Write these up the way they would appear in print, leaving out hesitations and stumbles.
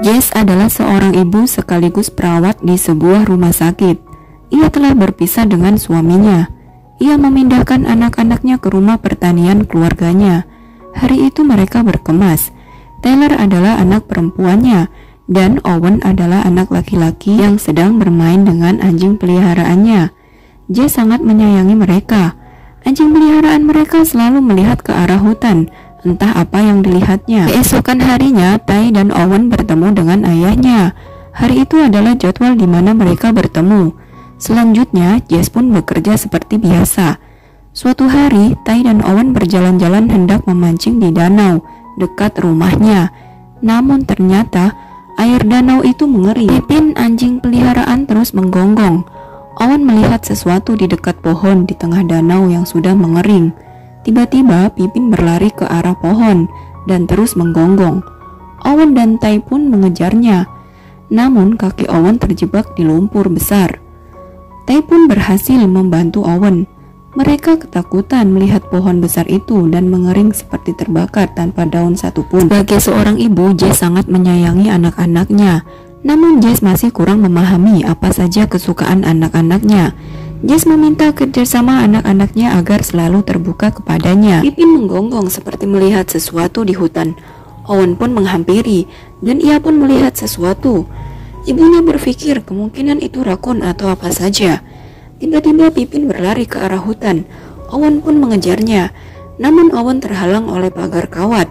Jess adalah seorang ibu sekaligus perawat di sebuah rumah sakit. Ia telah berpisah dengan suaminya. Ia memindahkan anak-anaknya ke rumah pertanian keluarganya. Hari itu mereka berkemas. Taylor adalah anak perempuannya dan Owen adalah anak laki-laki yang sedang bermain dengan anjing peliharaannya. Jess sangat menyayangi mereka. Anjing peliharaan mereka selalu melihat ke arah hutan, entah apa yang dilihatnya. Keesokan harinya, Ty dan Owen bertemu dengan ayahnya. Hari itu adalah jadwal di mana mereka bertemu. Selanjutnya, Jess pun bekerja seperti biasa. Suatu hari, Ty dan Owen berjalan-jalan hendak memancing di danau dekat rumahnya. Namun ternyata air danau itu mengering. Pippin anjing peliharaan terus menggonggong. Owen melihat sesuatu di dekat pohon di tengah danau yang sudah mengering. Tiba-tiba Pippin berlari ke arah pohon dan terus menggonggong. Owen dan Ty pun mengejarnya. Namun kaki Owen terjebak di lumpur besar. Ty pun berhasil membantu Owen. Mereka ketakutan melihat pohon besar itu dan mengering seperti terbakar tanpa daun satupun. Sebagai seorang ibu, Jess sangat menyayangi anak-anaknya. Namun Jess masih kurang memahami apa saja kesukaan anak-anaknya. Jess meminta kerjasama anak-anaknya agar selalu terbuka kepadanya. Pippin menggonggong seperti melihat sesuatu di hutan. Owen pun menghampiri dan ia pun melihat sesuatu. Ibunya berpikir kemungkinan itu rakun atau apa saja. Tiba-tiba Pippin berlari ke arah hutan. Owen pun mengejarnya. Namun Owen terhalang oleh pagar kawat.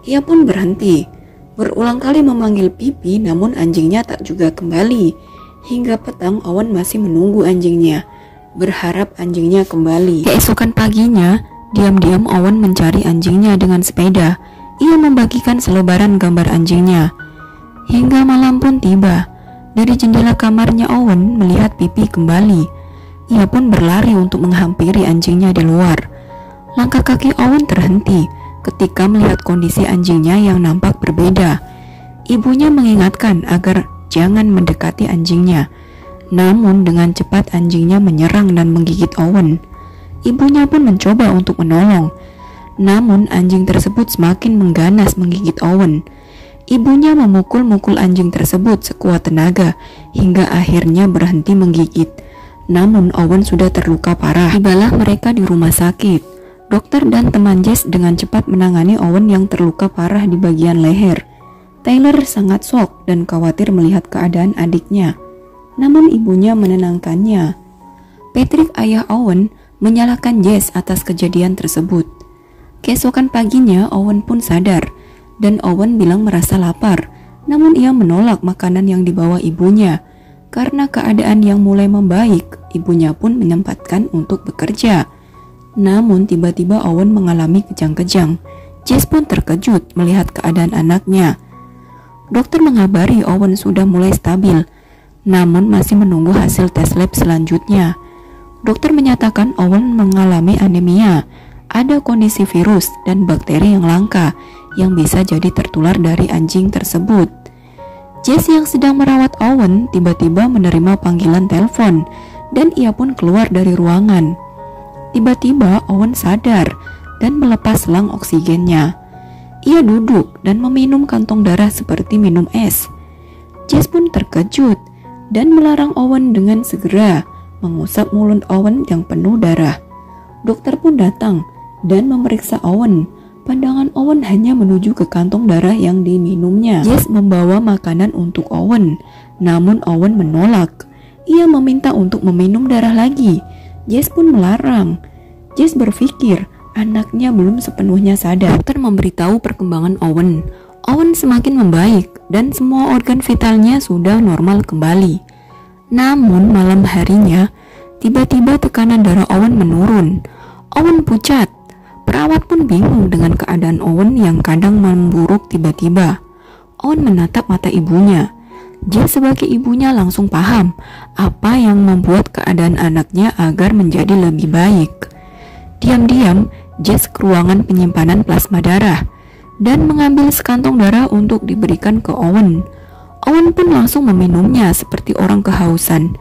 Ia pun berhenti. Berulang kali memanggil Pipi, namun anjingnya tak juga kembali. Hingga petang Owen masih menunggu anjingnya, berharap anjingnya kembali. Keesokan paginya, diam-diam Owen mencari anjingnya dengan sepeda. Ia membagikan selebaran gambar anjingnya. Hingga malam pun tiba. Dari jendela kamarnya Owen melihat Pipi kembali. Ia pun berlari untuk menghampiri anjingnya di luar. Langkah kaki Owen terhenti ketika melihat kondisi anjingnya yang nampak berbeda. Ibunya mengingatkan agar jangan mendekati anjingnya. Namun dengan cepat anjingnya menyerang dan menggigit Owen. Ibunya pun mencoba untuk menolong. Namun anjing tersebut semakin mengganas menggigit Owen. Ibunya memukul-mukul anjing tersebut sekuat tenaga hingga akhirnya berhenti menggigit. Namun Owen sudah terluka parah. Tibalah mereka di rumah sakit. Dokter dan teman Jess dengan cepat menangani Owen yang terluka parah di bagian leher. Taylor sangat shock dan khawatir melihat keadaan adiknya. Namun ibunya menenangkannya. Patrick, ayah Owen, menyalahkan Jess atas kejadian tersebut. Keesokan paginya Owen pun sadar dan Owen bilang merasa lapar. Namun ia menolak makanan yang dibawa ibunya. Karena keadaan yang mulai membaik, ibunya pun menyempatkan untuk bekerja. Namun tiba-tiba Owen mengalami kejang-kejang. Jess pun terkejut melihat keadaan anaknya. Dokter mengabari Owen sudah mulai stabil, namun masih menunggu hasil tes lab selanjutnya. Dokter menyatakan Owen mengalami anemia, ada kondisi virus dan bakteri yang langka yang bisa jadi tertular dari anjing tersebut. Jess yang sedang merawat Owen tiba-tiba menerima panggilan telepon dan ia pun keluar dari ruangan. Tiba-tiba Owen sadar dan melepas selang oksigennya. Ia duduk dan meminum kantong darah seperti minum es. Jess pun terkejut dan melarang Owen dengan segera mengusap mulut Owen yang penuh darah. Dokter pun datang dan memeriksa Owen. Pandangan Owen hanya menuju ke kantong darah yang diminumnya. Jess membawa makanan untuk Owen, namun Owen menolak. Ia meminta untuk meminum darah lagi. Jess pun melarang. Jess berpikir anaknya belum sepenuhnya sadar. Dokter memberitahu perkembangan Owen. Owen semakin membaik dan semua organ vitalnya sudah normal kembali. Namun malam harinya, tiba-tiba tekanan darah Owen menurun. Owen pucat. Perawat pun bingung dengan keadaan Owen yang kadang memburuk tiba-tiba. Owen menatap mata ibunya. Jess sebagai ibunya langsung paham apa yang membuat keadaan anaknya agar menjadi lebih baik. Diam-diam, Jess ke ruangan penyimpanan plasma darah dan mengambil sekantong darah untuk diberikan ke Owen. Owen pun langsung meminumnya seperti orang kehausan.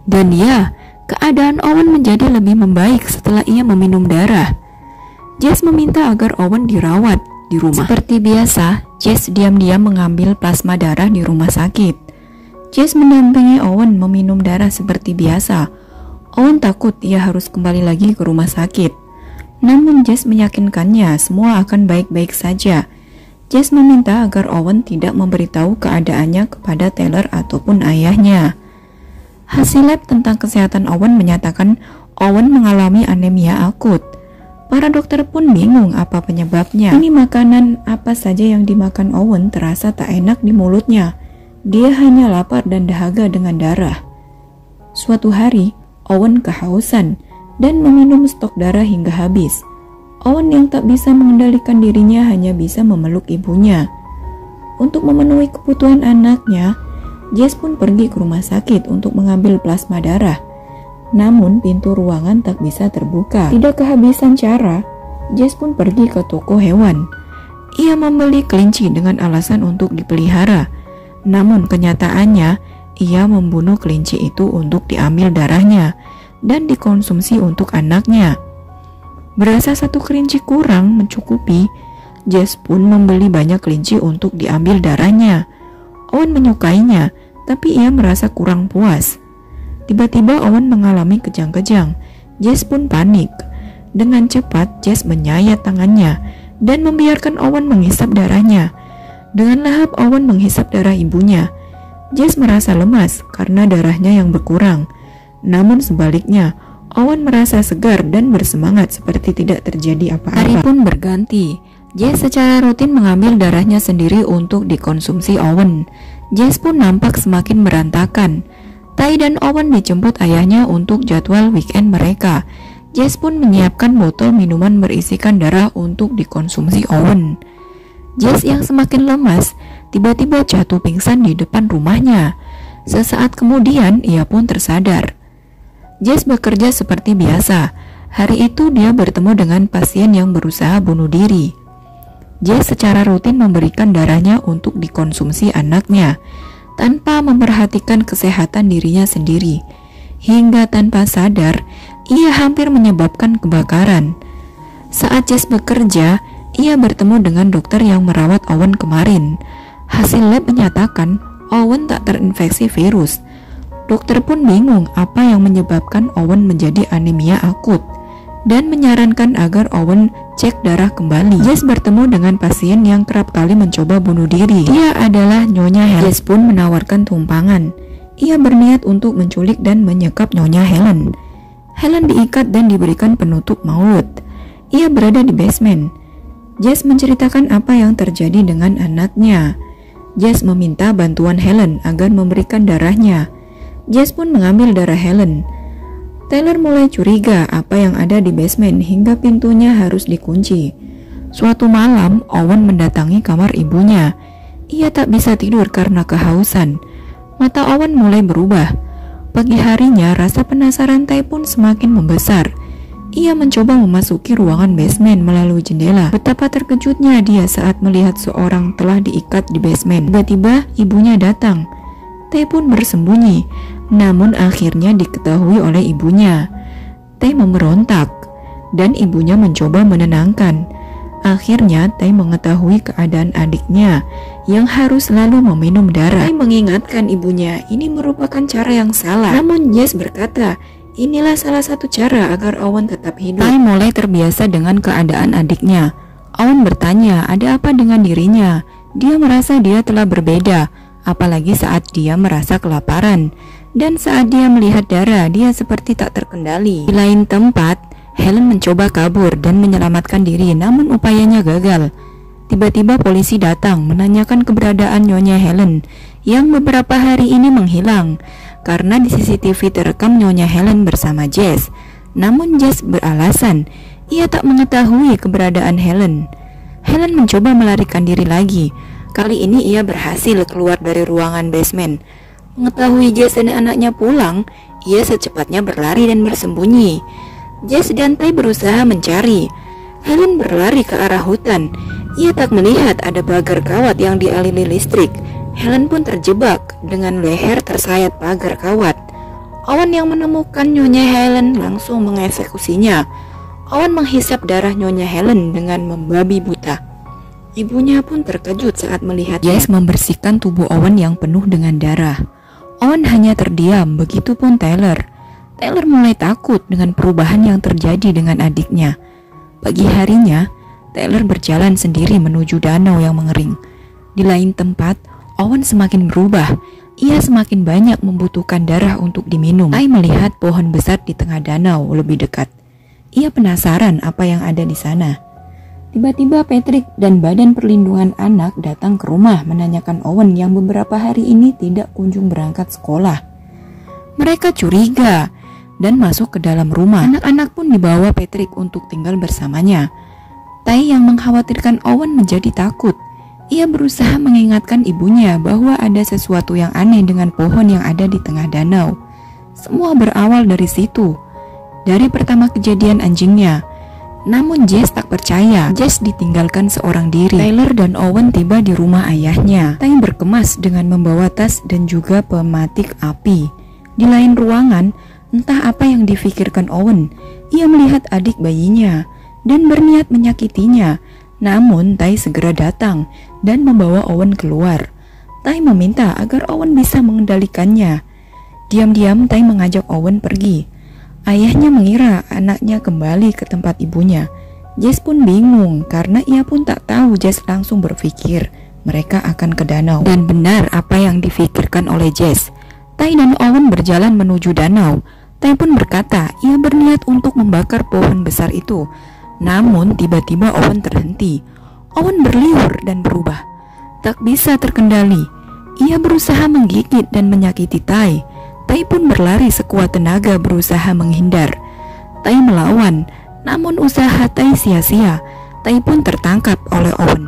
Dan ya, keadaan Owen menjadi lebih membaik setelah ia meminum darah. Jess meminta agar Owen dirawat di rumah. Seperti biasa, Jess diam-diam mengambil plasma darah di rumah sakit. Jess mendampingi Owen meminum darah seperti biasa. Owen takut ia harus kembali lagi ke rumah sakit. Namun Jess meyakinkannya semua akan baik-baik saja. Jess meminta agar Owen tidak memberitahu keadaannya kepada Taylor ataupun ayahnya. Hasil lab tentang kesehatan Owen menyatakan Owen mengalami anemia akut. Para dokter pun bingung apa penyebabnya. Ini makanan apa saja yang dimakan Owen terasa tak enak di mulutnya. Dia hanya lapar dan dahaga dengan darah. Suatu hari, Owen kehausan dan meminum stok darah hingga habis. Owen yang tak bisa mengendalikan dirinya hanya bisa memeluk ibunya. Untuk memenuhi kebutuhan anaknya, Jess pun pergi ke rumah sakit untuk mengambil plasma darah. Namun pintu ruangan tak bisa terbuka. Tidak kehabisan cara, Jess pun pergi ke toko hewan. Ia membeli kelinci dengan alasan untuk dipelihara. Namun kenyataannya, ia membunuh kelinci itu untuk diambil darahnya dan dikonsumsi untuk anaknya. Berasa satu kelinci kurang mencukupi, Jess pun membeli banyak kelinci untuk diambil darahnya. Owen menyukainya, tapi ia merasa kurang puas. Tiba-tiba Owen mengalami kejang-kejang. Jess pun panik. Dengan cepat, Jess menyayat tangannya dan membiarkan Owen menghisap darahnya. Dengan lahap Owen menghisap darah ibunya. Jess merasa lemas karena darahnya yang berkurang. Namun sebaliknya, Owen merasa segar dan bersemangat seperti tidak terjadi apa-apa. Hari pun berganti. Jess secara rutin mengambil darahnya sendiri untuk dikonsumsi Owen. Jess pun nampak semakin berantakan. Tai dan Owen dijemput ayahnya untuk jadwal weekend mereka. Jess pun menyiapkan botol minuman berisikan darah untuk dikonsumsi Owen. Jess yang semakin lemas tiba-tiba jatuh pingsan di depan rumahnya. Sesaat kemudian ia pun tersadar. Jess bekerja seperti biasa. Hari itu dia bertemu dengan pasien yang berusaha bunuh diri. Jess secara rutin memberikan darahnya untuk dikonsumsi anaknya, tanpa memperhatikan kesehatan dirinya sendiri. Hingga tanpa sadar, ia hampir menyebabkan kebakaran. Saat Jess bekerja, ia bertemu dengan dokter yang merawat Owen kemarin. Hasil lab menyatakan Owen tak terinfeksi virus. Dokter pun bingung apa yang menyebabkan Owen menjadi anemia akut dan menyarankan agar Owen cek darah kembali. Jess bertemu dengan pasien yang kerap kali mencoba bunuh diri. Dia adalah Nyonya Helen. Jess pun menawarkan tumpangan. Ia berniat untuk menculik dan menyekap Nyonya Helen. Helen diikat dan diberikan penutup maut. Ia berada di basement. Jess menceritakan apa yang terjadi dengan anaknya. Jess meminta bantuan Helen agar memberikan darahnya. Jess pun mengambil darah Helen. Taylor mulai curiga apa yang ada di basement hingga pintunya harus dikunci. Suatu malam, Owen mendatangi kamar ibunya. Ia tak bisa tidur karena kehausan. Mata Owen mulai berubah. Pagi harinya, rasa penasaran Tai pun semakin membesar. Ia mencoba memasuki ruangan basement melalui jendela. Betapa terkejutnya dia saat melihat seorang telah diikat di basement. Tiba-tiba ibunya datang. Tai pun bersembunyi, namun akhirnya diketahui oleh ibunya. Tai memberontak dan ibunya mencoba menenangkan. Akhirnya Tai mengetahui keadaan adiknya yang harus selalu meminum darah. Tai mengingatkan ibunya ini merupakan cara yang salah. Namun Jess berkata, inilah salah satu cara agar Owen tetap hidup. Tai mulai terbiasa dengan keadaan adiknya. Owen bertanya ada apa dengan dirinya. Dia merasa dia telah berbeda, apalagi saat dia merasa kelaparan. Dan saat dia melihat darah, dia seperti tak terkendali. Di lain tempat, Helen mencoba kabur dan menyelamatkan diri, namun upayanya gagal. Tiba-tiba polisi datang menanyakan keberadaan Nyonya Helen yang beberapa hari ini menghilang. Karena di CCTV terekam Nyonya Helen bersama Jess. Namun Jess beralasan ia tak mengetahui keberadaan Helen. Helen mencoba melarikan diri lagi. Kali ini ia berhasil keluar dari ruangan basement. Mengetahui Jess dan anaknya pulang, ia secepatnya berlari dan bersembunyi. Jess dan Tai berusaha mencari. Helen berlari ke arah hutan. Ia tak melihat ada pagar kawat yang dialiri listrik. Helen pun terjebak dengan leher tersayat pagar kawat. Owen yang menemukan Nyonya Helen langsung mengeksekusinya. Owen menghisap darah Nyonya Helen dengan membabi buta. Ibunya pun terkejut saat melihat Jess membersihkan tubuh Owen yang penuh dengan darah. Owen hanya terdiam, begitupun Tyler. Tyler mulai takut dengan perubahan yang terjadi dengan adiknya. Pagi harinya, Tyler berjalan sendiri menuju danau yang mengering. Di lain tempat, Owen semakin berubah. Ia semakin banyak membutuhkan darah untuk diminum. Ty melihat pohon besar di tengah danau lebih dekat. Ia penasaran apa yang ada di sana. Tiba-tiba Patrick dan Badan Perlindungan Anak datang ke rumah menanyakan Owen yang beberapa hari ini tidak kunjung berangkat sekolah. Mereka curiga dan masuk ke dalam rumah. Anak-anak pun dibawa Patrick untuk tinggal bersamanya. Ty yang mengkhawatirkan Owen menjadi takut. Ia berusaha mengingatkan ibunya bahwa ada sesuatu yang aneh dengan pohon yang ada di tengah danau. Semua berawal dari situ, dari pertama kejadian anjingnya. Namun Jess tak percaya. Jess ditinggalkan seorang diri. Tyler dan Owen tiba di rumah ayahnya. Ty berkemas dengan membawa tas dan juga pematik api. Di lain ruangan, entah apa yang difikirkan Owen. Ia melihat adik bayinya dan berniat menyakitinya. Namun Ty segera datang dan membawa Owen keluar. Ty meminta agar Owen bisa mengendalikannya. Diam-diam Ty mengajak Owen pergi. Ayahnya mengira anaknya kembali ke tempat ibunya. Jess pun bingung karena ia pun tak tahu. Jess langsung berpikir mereka akan ke danau. Dan benar apa yang difikirkan oleh Jess. Ty dan Owen berjalan menuju danau. Ty pun berkata ia berniat untuk membakar pohon besar itu. Namun tiba-tiba Owen terhenti. Owen berliur dan berubah. Tak bisa terkendali. Ia berusaha menggigit dan menyakiti Ty. Ty pun berlari sekuat tenaga berusaha menghindar. Ty melawan, namun usaha Ty sia-sia. Ty pun tertangkap oleh Owen.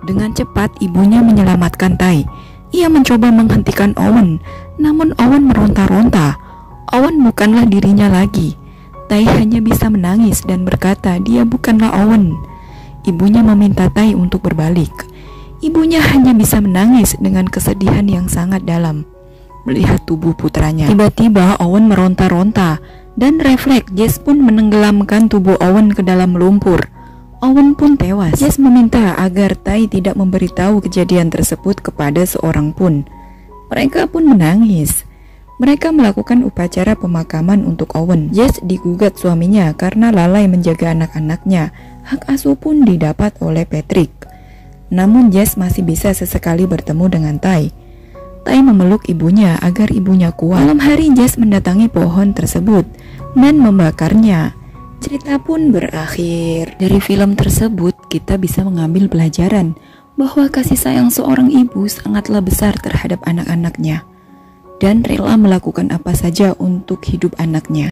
Dengan cepat ibunya menyelamatkan Ty. Ia mencoba menghentikan Owen, namun Owen meronta-ronta. Owen bukanlah dirinya lagi. Ty hanya bisa menangis dan berkata dia bukanlah Owen. Ibunya meminta Ty untuk berbalik. Ibunya hanya bisa menangis dengan kesedihan yang sangat dalam melihat tubuh putranya. Tiba-tiba Owen meronta-ronta dan refleks Jess pun menenggelamkan tubuh Owen ke dalam lumpur. Owen pun tewas. Jess meminta agar Ty tidak memberitahu kejadian tersebut kepada seorang pun. Mereka pun menangis. Mereka melakukan upacara pemakaman untuk Owen. Jess digugat suaminya karena lalai menjaga anak-anaknya. Hak asuh pun didapat oleh Patrick. Namun Jess masih bisa sesekali bertemu dengan Ty. Ty memeluk ibunya agar ibunya kuat. Malam hari Jess mendatangi pohon tersebut dan membakarnya. Cerita pun berakhir. Dari film tersebut kita bisa mengambil pelajaran bahwa kasih sayang seorang ibu sangatlah besar terhadap anak-anaknya dan rela melakukan apa saja untuk hidup anaknya.